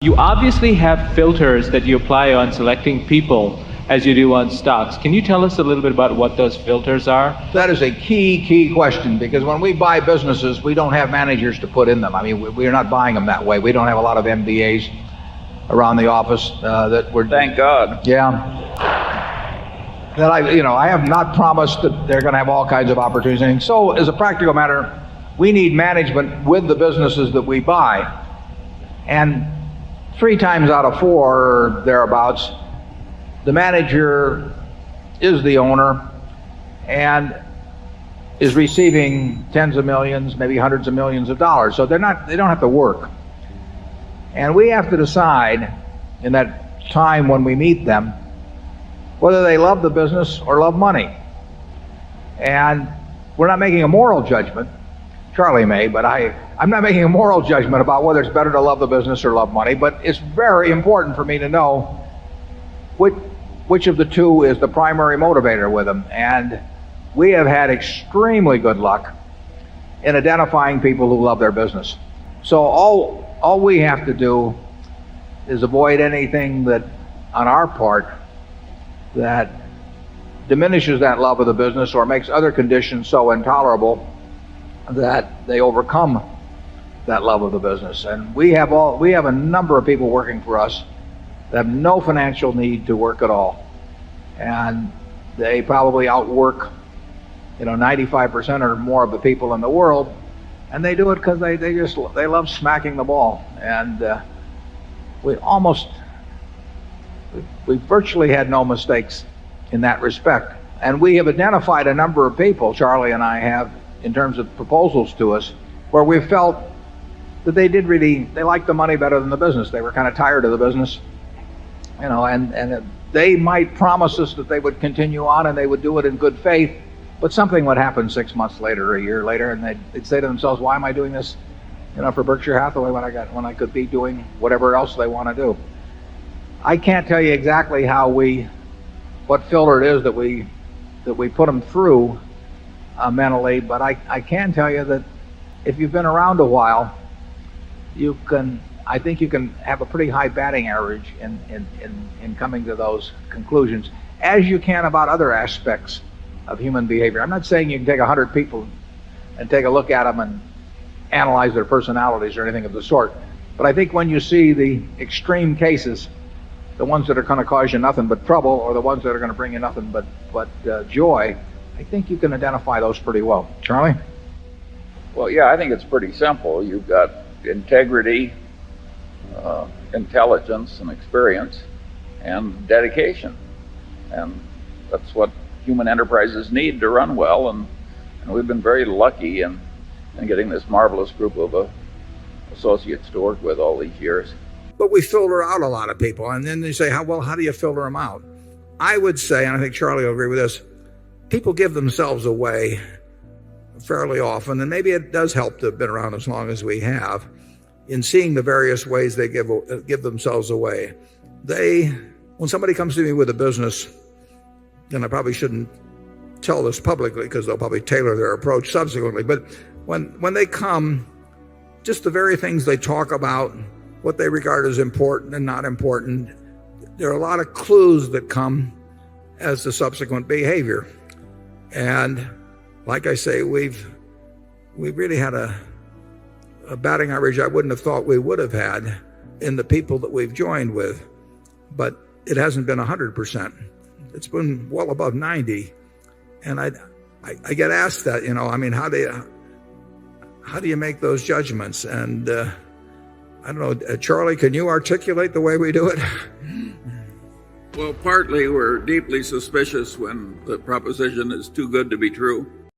You obviously have filters that you apply on selecting people as you do on stocks. Can you tell us a little bit about what those filters are? That is a key question, because when we buy businesses, we don't have managers to put in them. I mean, we're not buying them that way. We don't have a lot of MBAs around the office that we're... Thank God. Yeah. That I have not promised that they're going to have all kinds of opportunities. So as a practical matter, we need management with the businesses that we buy. And 3 times out of 4 or thereabouts, the manager is the owner and is receiving tens of millions, maybe hundreds of millions of dollars. So they don't have to work. And we have to decide in that time when we meet them whether they love the business or love money. And we're not making a moral judgment. Charlie may, but I'm not making a moral judgment about whether it's better to love the business or love money, but it's very important for me to know which of the two is the primary motivator with them. And we have had extremely good luck in identifying people who love their business. So all we have to do is avoid anything that, on our part, that diminishes that love of the business or makes other conditions so intolerable that they overcome that love of the business. And we have a number of people working for us that have no financial need to work at all, and they probably outwork 95% or more of the people in the world, and they do it because they love smacking the ball. And we virtually had no mistakes in that respect. And we have identified a number of people, Charlie and I have, in terms of proposals to us, where we felt that they liked the money better than the business. They were kind of tired of the business, and they might promise us that they would continue on and they would do it in good faith, but something would happen 6 months later or a year later, and they'd say to themselves, why am I doing this for Berkshire Hathaway when I could be doing whatever else they want to do? I can't tell you exactly what filter it is that we put them through mentally, but I can tell you that if you've been around a while, I think you can have a pretty high batting average in coming to those conclusions, as you can about other aspects of human behavior. I'm not saying you can take 100 people and take a look at them and analyze their personalities or anything of the sort, but I think when you see the extreme cases, the ones that are going to cause you nothing but trouble, or the ones that are going to bring you nothing but joy, I think you can identify those pretty well. Charlie? Well, yeah, I think it's pretty simple. You've got integrity, intelligence and experience, and dedication. And that's what human enterprises need to run well. And we've been very lucky in getting this marvelous group of associates to work with all these years. But we filter out a lot of people. And then they say, how do you filter them out? I would say, and I think Charlie will agree with this, people give themselves away fairly often, and maybe it does help to have been around as long as we have, in seeing the various ways they give themselves away. When somebody comes to me with a business, and I probably shouldn't tell this publicly because they'll probably tailor their approach subsequently, but when they come, just the very things they talk about, what they regard as important and not important, there are a lot of clues that come as to subsequent behavior. And like I say, we've really had a batting average I wouldn't have thought we would have had in the people that we've joined with, but it hasn't been 100%. It's been well above 90. And I get asked that, how do you make those judgments? And I don't know, Charlie, can you articulate the way we do it? Well, partly we're deeply suspicious when the proposition is too good to be true.